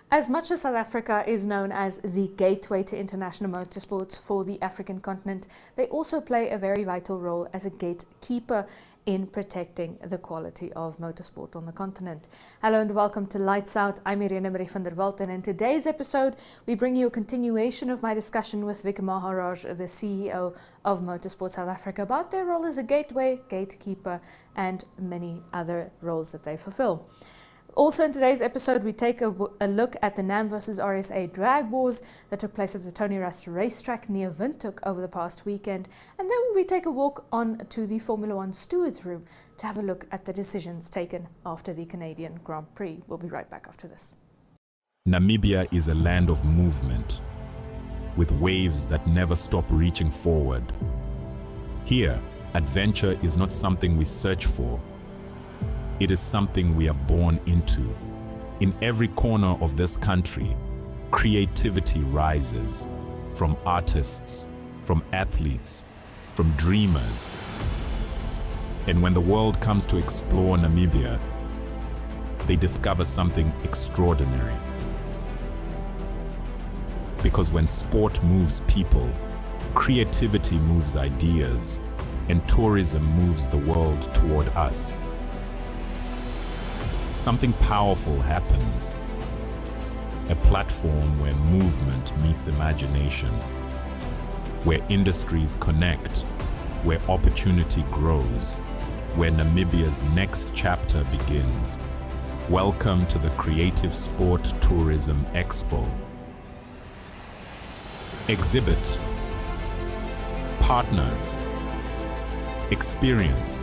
As much as South Africa is known as the gateway to international motorsports for the African continent, they also play a very vital role as a gatekeeper in protecting the quality of motorsport on the continent. Hello and welcome to Lights Out. I'm Irene Marie van der Walt, and in today's episode we bring you a continuation of my discussion with Vic Maharaj, the CEO of Motorsport South Africa, about their role as a gateway, gatekeeper and many other roles that they fulfill. Also in today's episode, we take a look at the NAM versus RSA drag wars that took place at the Tony Rust racetrack near Windhoek over the past weekend. And then we take a walk on to the Formula One stewards room to have a look at the decisions taken after the Canadian Grand Prix. We'll be right back after this. Namibia is a land of movement, with waves that never stop reaching forward. Here, adventure is not something we search for. It is something we are born into. In every corner of this country, creativity rises from artists, from athletes, from dreamers. And when the world comes to explore Namibia, they discover something extraordinary. Because when sport moves people, creativity moves ideas, and tourism moves the world toward us. Something powerful happens. A platform where movement meets imagination, where industries connect, where opportunity grows, where Namibia's next chapter begins. Welcome to the Creative Sport Tourism Expo. Exhibit, partner, experience.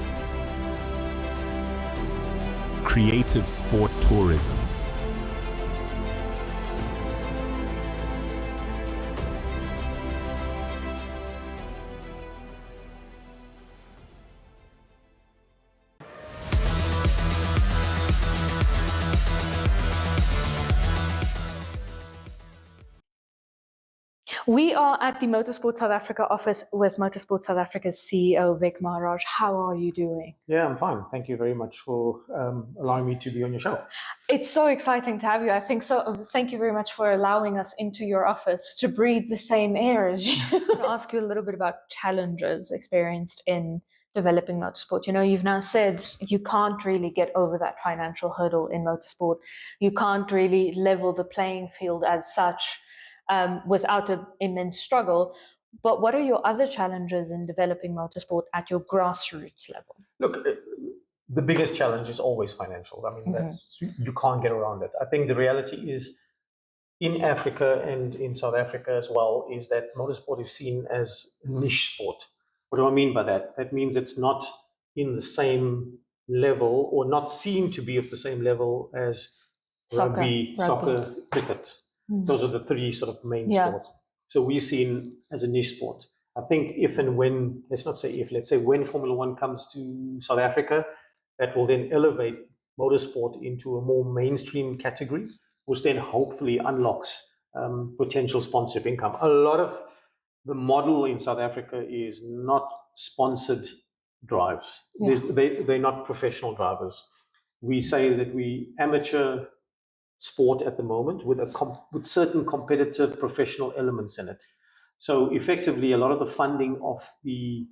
Creative Sport Tourism. We are at the Motorsport South Africa office with Motorsport South Africa's CEO, Vic Maharaj. How are you doing? Yeah, I'm fine. Thank you very much for allowing me to be on your show. It's so exciting to have you. I think so. Thank you very much for allowing us into your office to breathe the same air as you. I want to ask you a little bit about challenges experienced in developing motorsport. You know, you've now said you can't really get over that financial hurdle in motorsport. You can't really level the playing field as such. Without an immense struggle. But what are your other challenges in developing motorsport at your grassroots level? Look, the biggest challenge is always financial. I mean, that's, you can't get around it. I think the reality is in Africa and in South Africa as well is that motorsport is seen as a niche sport. What do I mean by that? That means it's not in the same level or not seen to be at the same level as rugby, soccer, cricket. Those are the three sort of main sports. So we're seen as a niche sport. I think if and when, let's not say if, let's say when Formula One comes to South Africa, that will then elevate motorsport into a more mainstream category, which then hopefully unlocks potential sponsorship income. A lot of the model in South Africa is not sponsored drives. They're not professional drivers. We say that we amateur sport at the moment with certain competitive professional elements in it. So effectively, a lot of the funding of the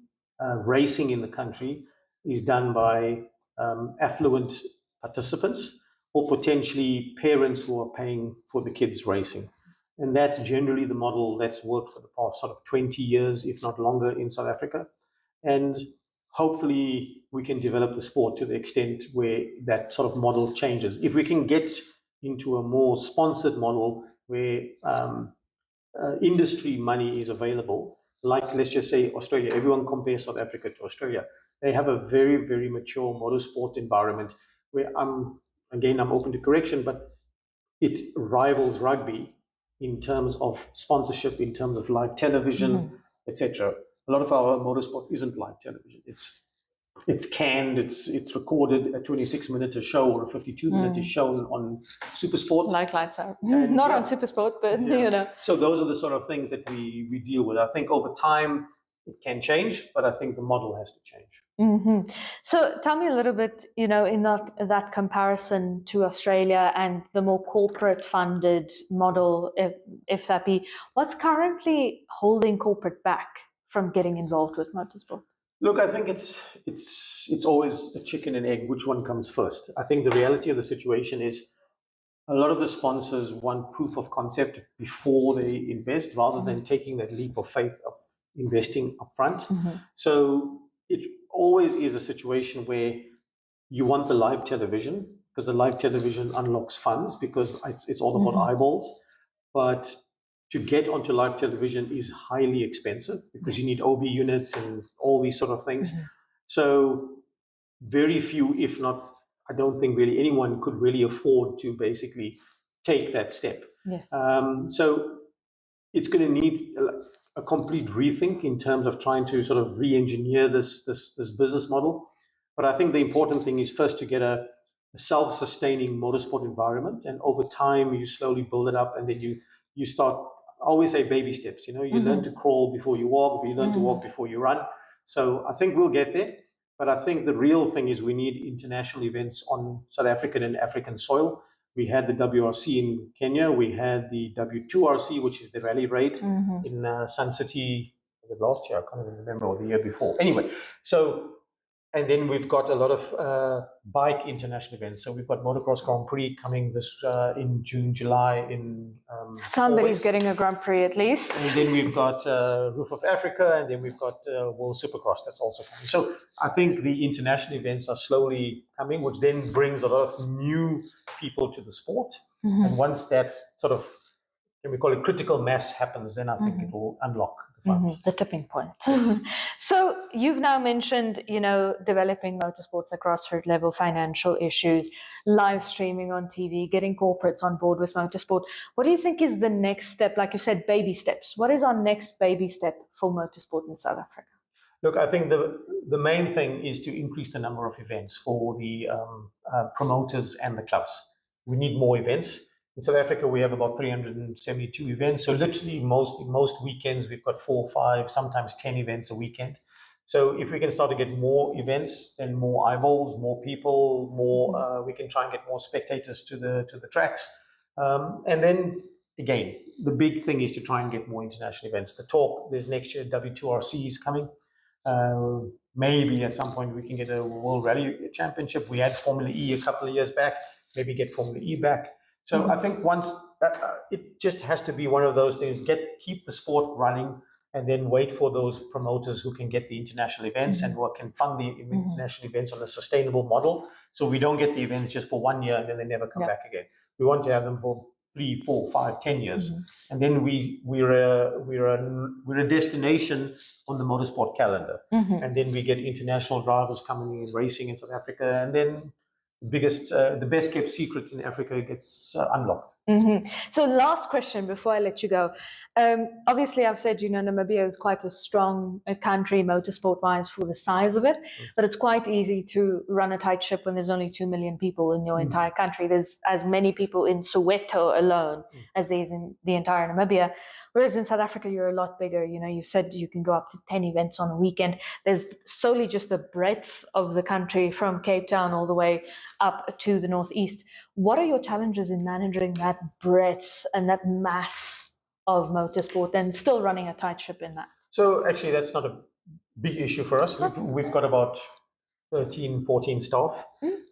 racing in the country is done by affluent participants or potentially parents who are paying for the kids' racing. And that's generally the model that's worked for the past sort of 20 years, if not longer, in South Africa. And hopefully we can develop the sport to the extent where that sort of model changes. If we can get into a more sponsored model where industry money is available, like let's just say Australia. Everyone compares South Africa to Australia. They have a very, very mature motorsport environment where I'm open to correction, but it rivals rugby in terms of sponsorship, in terms of live television, etc. A lot of our motorsport isn't live television. It's canned, it's recorded, a 26-minute show or a 52-minute show on SuperSport. Like Lights Out. Not on SuperSport, but you know. So those are the sort of things that we deal with. I think over time, it can change, but I think the model has to change. Mm-hmm. So tell me a little bit, in that comparison to Australia and the more corporate funded model, if that be, what's currently holding corporate back from getting involved with motorsport? Look, I think it's always a chicken and egg. Which one comes first? I think the reality of the situation is a lot of the sponsors want proof of concept before they invest, rather than taking that leap of faith of investing upfront. So it always is a situation where you want the live television, because the live television unlocks funds, because it's all about eyeballs. But to get onto live television is highly expensive, because you need OB units and all these sort of things. So very few, if not, I don't think really anyone could really afford to basically take that step. Yes. So it's going to need a complete rethink in terms of trying to sort of re-engineer this business model. But I think the important thing is first to get a self-sustaining motorsport environment, and over time you slowly build it up, and then you start. I always say baby steps. You learn to crawl before you walk, but you learn to walk before you run. So I think we'll get there. But I think the real thing is we need international events on South African and African soil. We had the WRC in Kenya. We had the W2RC, which is the rally raid in Sun City. Was it last year? I can't even remember, or the year before. Anyway, and then we've got a lot of bike international events. So we've got Motocross Grand Prix coming this in June, July in somebody's getting a Grand Prix at least. And then we've got Roof of Africa, and then we've got World Supercross that's also coming. So I think the international events are slowly coming, which then brings a lot of new people to the sport. And once that sort of, can we call it, critical mass happens, then I think it will unlock the funds. The tipping point. So you've now mentioned, developing motorsports at grassroots level, financial issues, live streaming on TV, getting corporates on board with motorsport. What do you think is the next step? Like you said, baby steps. What is our next baby step for motorsport in South Africa? Look, I think the main thing is to increase the number of events for the promoters and the clubs. We need more events. In South Africa, we have about 372 events. So literally most weekends, we've got 4, 5, sometimes 10 events a weekend. So if we can start to get more events, then more eyeballs, more people, more we can try and get more spectators to the tracks. And then again, the big thing is to try and get more international events. The talk, there's next year W2RC is coming. Maybe at some point we can get a World Rally Championship. We had Formula E a couple of years back. Maybe get Formula E back. So I think once it just has to be one of those things, keep the sport running, and then wait for those promoters who can get the international events and who can fund the international events on a sustainable model. So we don't get the events just for 1 year and then they never come back again. We want to have them for 3, 4, 5, 10 years. And then we're a destination on the motorsport calendar. And then we get international drivers coming in, racing in South Africa, and then the best kept secret in Africa gets unlocked. So last question before I let you go. Obviously, I've said, Namibia is quite a strong country motorsport-wise for the size of it, but it's quite easy to run a tight ship when there's only 2 million people in your entire country. There's as many people in Soweto alone as there is in the entire Namibia. Whereas in South Africa, you're a lot bigger. You said you can go up to 10 events on a weekend. There's solely just the breadth of the country from Cape Town all the way up to the northeast. What are your challenges in managing that breadth and that mass of motorsport and still running a tight ship in that? So actually, that's not a big issue for us. We've got about 13, 14 staff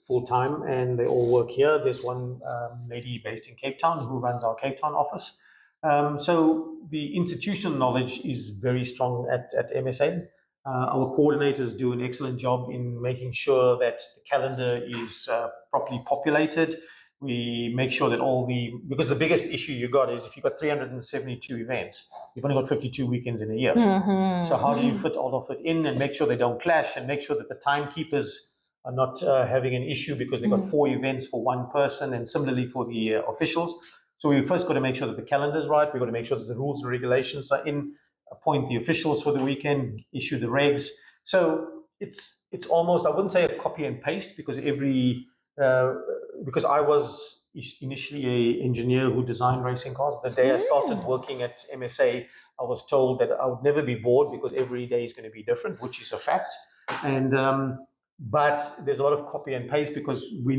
full-time, and they all work here. There's one lady based in Cape Town who runs our Cape Town office. So the institutional knowledge is very strong at MSA. Our coordinators do an excellent job in making sure that the calendar is properly populated. We make sure that because the biggest issue you got is if you've got 372 events, you've only got 52 weekends in a year. So how do you fit all of it in and make sure they don't clash, and make sure that the timekeepers are not having an issue because they've got 4 events for one person, and similarly for the officials. So we first got to make sure that the calendar is right. We've got to make sure that the rules and regulations are in, appoint the officials for the weekend, issue the regs. So it's almost, I wouldn't say a copy and paste, because because I was initially an engineer who designed racing cars. The day I started working at MSA, I was told that I would never be bored because every day is going to be different, which is a fact. And but there's a lot of copy and paste because we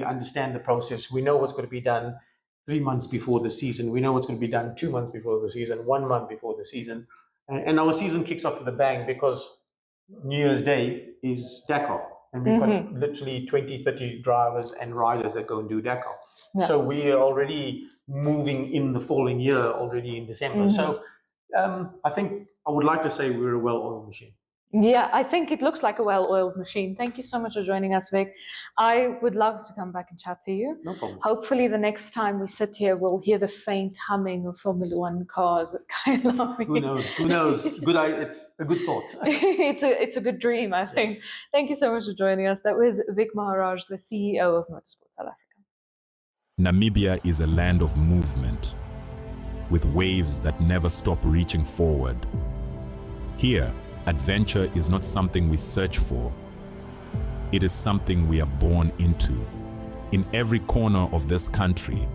understand the process. We know what's going to be done 3 months before the season. We know what's going to be done 2 months before the season, 1 month before the season. And our season kicks off with a bang because New Year's Day is Dakar. And we've got literally 20, 30 drivers and riders that go and do Dakar. Yeah. So we are already moving in the following year, already in December. So I think I would like to say we're a well-oiled machine. Yeah, I think it looks like a well-oiled machine. Thank you so much for joining us, Vic. I would love to come back and chat to you. No problem. Hopefully the next time we sit here, we'll hear the faint humming of Formula One cars at Kyalami. Who knows? Who knows? It's a good thought. It's a good dream, I think. Thank you so much for joining us. That was Vic Maharaj, the CEO of Motorsport South Africa. Namibia is a land of movement, with waves that never stop reaching forward. Here, adventure is not something we search for. It is something we are born into. In every corner of this country,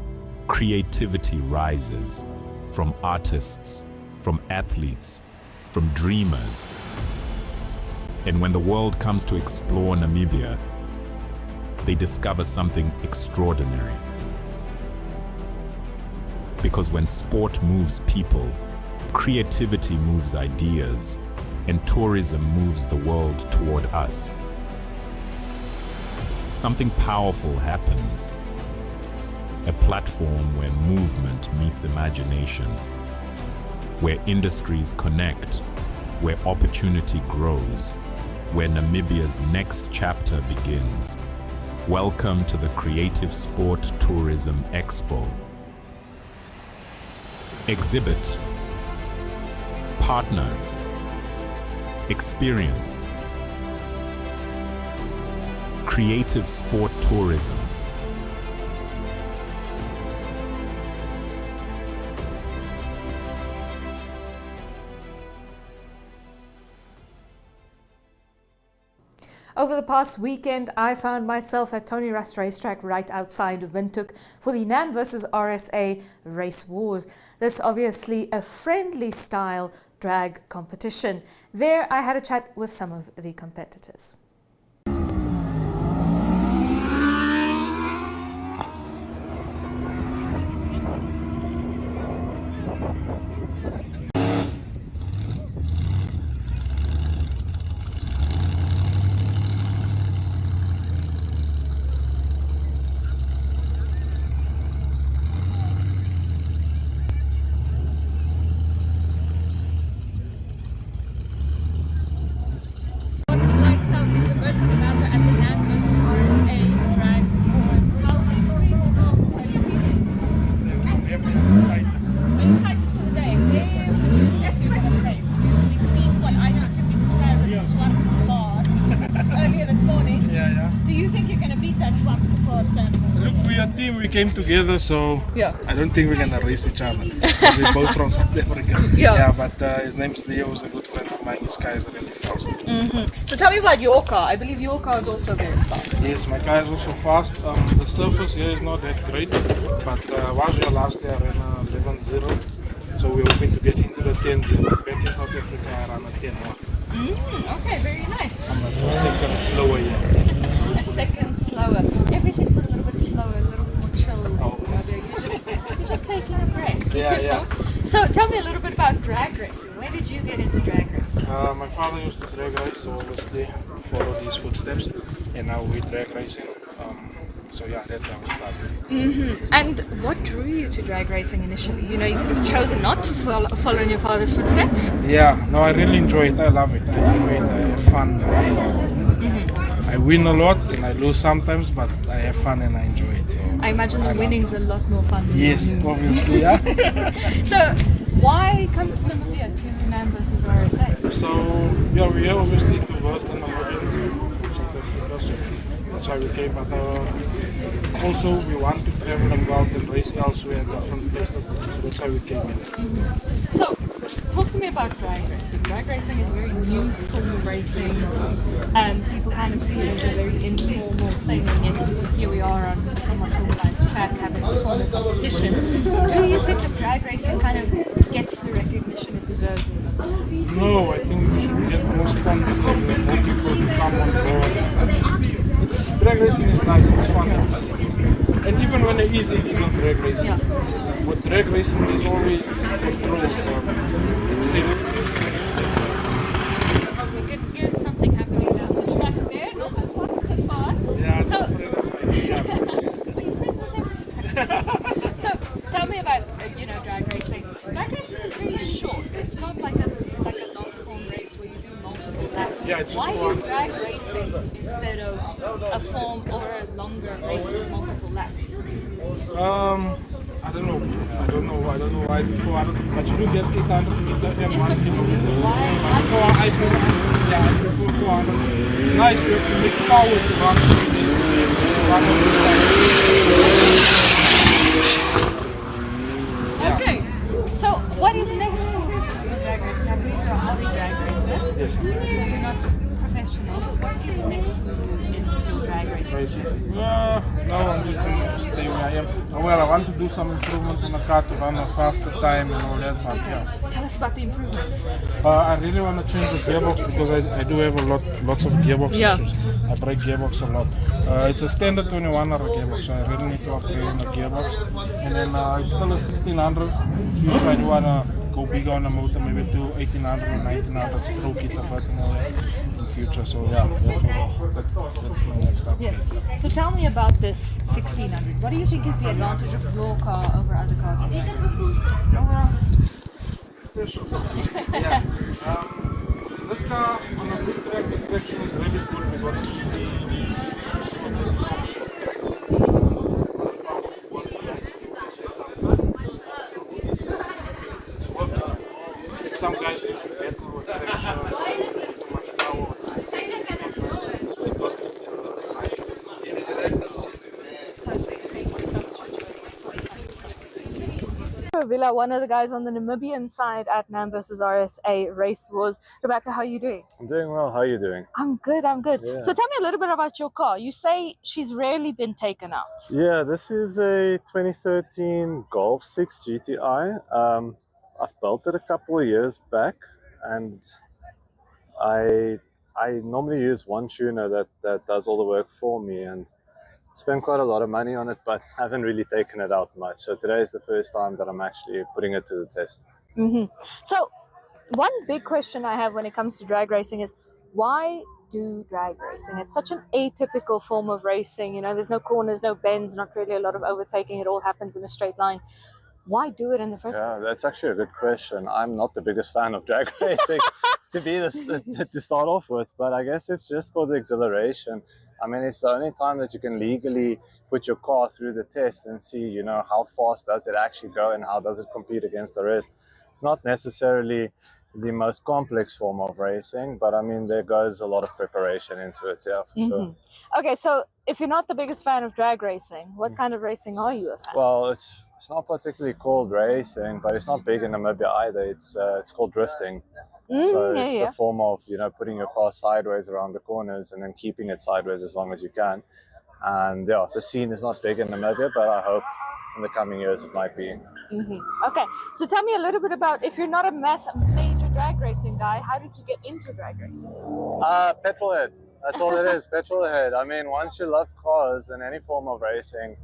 creativity rises from artists, from athletes, from dreamers. And when the world comes to explore Namibia, they discover something extraordinary. Because when sport moves people, creativity moves ideas, and tourism moves the world toward us. Something powerful happens. A platform where movement meets imagination, where industries connect, where opportunity grows, where Namibia's next chapter begins. Welcome to the Creative Sport Tourism Expo. Exhibit, partner, experience. Creative Sport Tourism. Over the past weekend, I found myself at Tony Rust Racetrack right outside Windhoek for the NAM vs RSA Race Wars. This obviously a friendly style drag competition. There I had a chat with some of the competitors. We came together, so I don't think we're gonna race each other. We're both from South Africa. But his name's Leo, who's a good friend of mine. This guy is really fast. So tell me about your car. I believe your car is also very fast. Yes, my car is also fast. The surface here is not that great, but was here last year I ran 11.0, so we're hoping to get into the 10.0. Back in South Africa I ran a 10.1. Okay, very nice. I'm a second slower here. A second slower. Everything's a little bit slower, a little more chill. You just take a break. Yeah. So tell me a little bit about drag racing. When did you get into drag racing? My father used to drag race, so obviously followed his footsteps, and now we drag racing. So yeah, that's how we started. And what drew you to drag racing initially? You know, you could have chosen not to follow in your father's footsteps. Yeah, no, I really enjoy it. I love it. I enjoy it. I have fun. I win a lot and I lose sometimes, but I have fun and I enjoy it. So I imagine the winning's a lot more fun than losing. Obviously, yeah. So why come to Namibia to NAM vs RSA? So yeah, we are obviously to verse the Namibians from South Africa, so that's why we came. But also we want to travel and go out and race elsewhere in different places, so that's why we came in. So talk to me about drag racing. Drag racing is a very new form of racing. People kind of see it as a very informal thing, and yet here we are on a somewhat organized track. fact have it perform a competition. Do you think that drag racing kind of gets the recognition it deserves? No, I think we should get more sponsors and more people to come on board. Drag racing is nice, it's fun. And even when there is illegal drag racing, with drag racing there's always control and safety. We could hear something happening down the track there. Not as far. Yeah, So, so tell me about drag racing. Drag racing is really short. It's not like a long form race where you do multiple laps. Yeah, it's just Why fun. do drag racing instead of a form or a longer race with multiple laps? I don't know why is it 400, but you do get 800 meter and Yes, 1 but kilometer. why? I prefer 400. It's nice, you have to make power to run this thing. Run on this line. Okay. So what is next for you in drag racing? I believe you're a hobby drag racer. Yes. So you're not professional. What is next for you in drag racing? Racing. No, I'm just going to stay where I am. Well, I want to do some improvements on the car to run a faster time and all that, but yeah. Tell us about the improvements. I really want to change the gearbox because I do have lots of gearbox issues. I break gearbox a lot. It's a standard 21 hour gearbox, so I really need to upgrade on the gearbox. And then it's still a 1600. Future, I do want to go bigger on the motor, maybe do 1800 or 1900, stroke it a bit and all that in future. So yeah, that's my next step. Yes. So tell me about this 1600. What do you think is the advantage of your car over other cars? Yeah. This car on a good track direction is really good because some guys do better with traction, too much power. Villa, one of the guys on the Namibian side at NAM versus RSA Race Wars. Roberto, how are you doing? I'm doing well. How are you doing? I'm good. Yeah. So tell me a little bit about your car. You say she's rarely been taken out. Yeah, this is a 2013 Golf 6 GTI. I've built it a couple of years back, and I normally use one tuner that does all the work for me, and spent quite a lot of money on it, but haven't really taken it out much. So today is the first time that I'm actually putting it to the test. So one big question I have when it comes to drag racing is, why do drag racing? It's such an atypical form of racing. You know, there's no corners, no bends, not really a lot of overtaking. It all happens in a straight line. Why do it in the first Yeah, place? that's actually a good question. I'm not the biggest fan of drag racing to start off with, but I guess it's just for the exhilaration. I mean, it's the only time that you can legally put your car through the test and see, you know, how fast does it actually go and how does it compete against the rest. It's not necessarily the most complex form of racing, but I mean, there goes a lot of preparation into it, yeah, for sure. Okay, so if you're not the biggest fan of drag racing, what kind of racing are you a fan? Well, it's not particularly called racing, but it's not big in Namibia either. It's called drifting. So it's the form of, you know, putting your car sideways around the corners and then keeping it sideways as long as you can. And yeah, the scene is not big in Namibia, but I hope in the coming years it might be. Okay, so tell me a little bit about, if you're not a major drag racing guy, how did you get into drag racing? Petrolhead. That's all it is, petrolhead. I mean, once you love cars and any form of racing,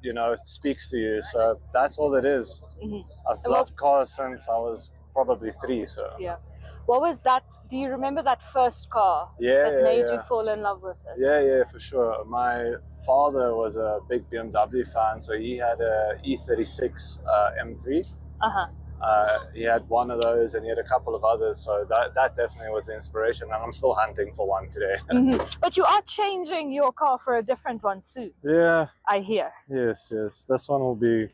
you know, it speaks to you. So that's all it is. I've loved cars since I was probably 3, so. Yeah. What was that? Do you remember that first car that made you fall in love with it? Yeah, for sure. My father was a big BMW fan, so he had a E36 M3. He had one of those and he had a couple of others, so that definitely was the inspiration, and I'm still hunting for one today. But you are changing your car for a different one soon, Yeah. I hear. Yes. This one will be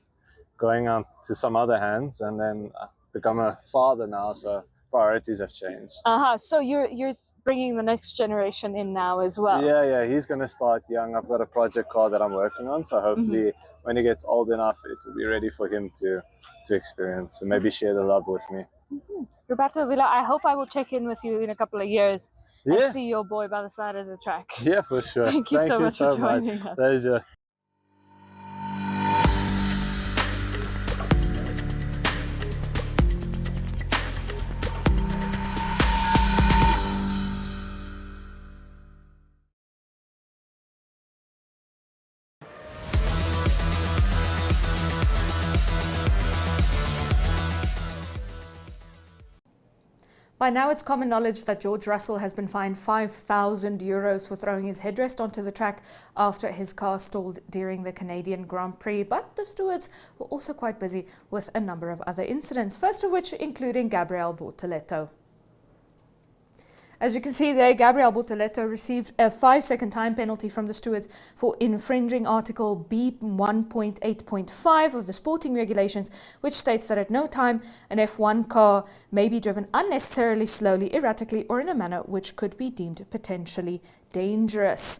going out to some other hands, and then become a father now, so priorities have changed. So you're bringing the next generation in now as well. Yeah, he's going to start young. I've got a project car that I'm working on, so hopefully when he gets old enough, it will be ready for him to experience and maybe share the love with me. Roberto Villa, I hope I will check in with you in a couple of years and see your boy by the side of the track. Yeah, for sure. Thank you so much for joining us. Pleasure. By now, it's common knowledge that George Russell has been fined €5,000 for throwing his headrest onto the track after his car stalled during the Canadian Grand Prix. But the stewards were also quite busy with a number of other incidents, first of which including Gabriel Bortoleto. As you can see there, Gabriel Bortoleto received a 5-second time penalty from the stewards for infringing Article B1.8.5 of the sporting regulations, which states that at no time an F1 car may be driven unnecessarily slowly, erratically, or in a manner which could be deemed potentially dangerous.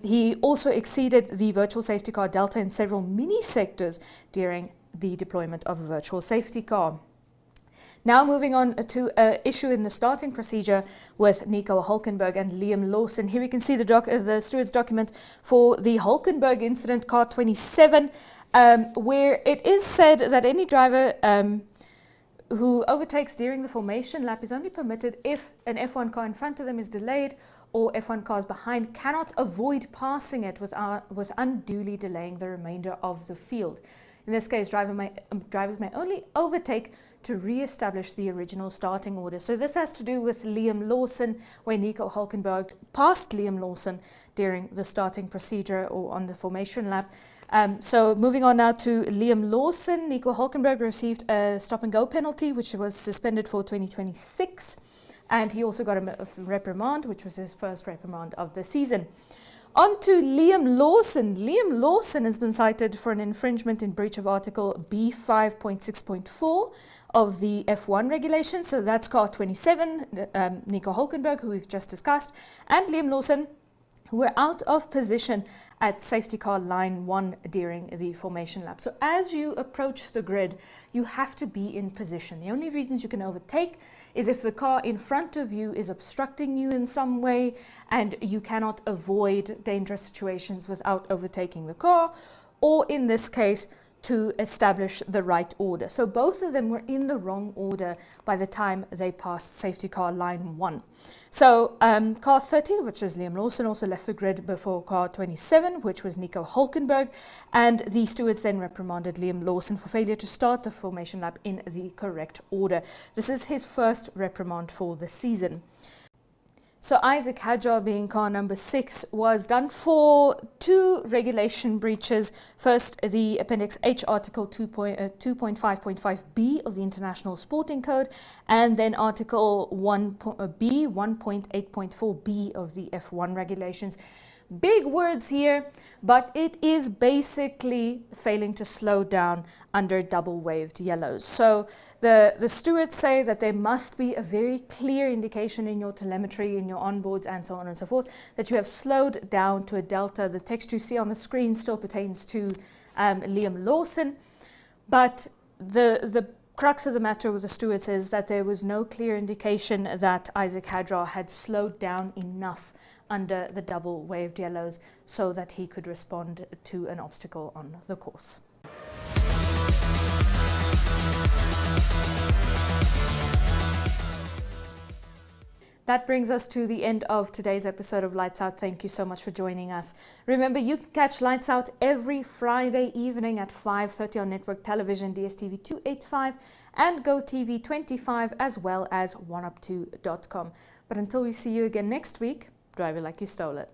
He also exceeded the virtual safety car delta in several mini sectors during the deployment of a virtual safety car. Now moving on to an issue in the starting procedure with Nico Hulkenberg and Liam Lawson. Here we can see the steward's document for the Hulkenberg incident, car 27, where it is said that any driver who overtakes during the formation lap is only permitted if an F1 car in front of them is delayed or F1 cars behind cannot avoid passing it with unduly delaying the remainder of the field. In this case, drivers may only overtake to re-establish the original starting order. So this has to do with Liam Lawson, where Nico Hulkenberg passed Liam Lawson during the starting procedure or on the formation lap. So moving on now to Liam Lawson, Nico Hulkenberg received a stop-and-go penalty, which was suspended for 2026. And he also got a reprimand, which was his first reprimand of the season. On to Liam Lawson. Liam Lawson has been cited for an infringement in breach of Article B5.6.4 of the F1 regulations. So that's car 27, Nico Hulkenberg, who we've just discussed, and Liam Lawson, who were out of position at safety car line 1 during the formation lap. So as you approach the grid, you have to be in position. The only reasons you can overtake is if the car in front of you is obstructing you in some way and you cannot avoid dangerous situations without overtaking the car, or in this case, to establish the right order. So both of them were in the wrong order by the time they passed safety car line 1. So car 30, which is Liam Lawson, also left the grid before car 27, which was Nico Hulkenberg, and the stewards then reprimanded Liam Lawson for failure to start the formation lap in the correct order. This is his first reprimand for the season. So Isaac Hadjar, being car number 6, was done for 2 regulation breaches. First, the Appendix H Article 2.5.5b of the International Sporting Code, and then Article 1B 1.8.4b of the F1 regulations. Big words here, but it is basically failing to slow down under double waved yellows. So the stewards say that there must be a very clear indication in your telemetry, in your onboards, and so on and so forth, that you have slowed down to a delta. The text you see on the screen still pertains to Liam Lawson, but the crux of the matter with the stewards is that there was no clear indication that Isaac Hadjar had slowed down enough under the double waved yellows so that he could respond to an obstacle on the course. That brings us to the end of today's episode of Lights Out. Thank you so much for joining us. Remember, you can catch Lights Out every Friday evening at 5:30 on network television, DSTV 285 and GoTV 25, as well as oneup2.com. But until we see you again next week, drive it like you stole it.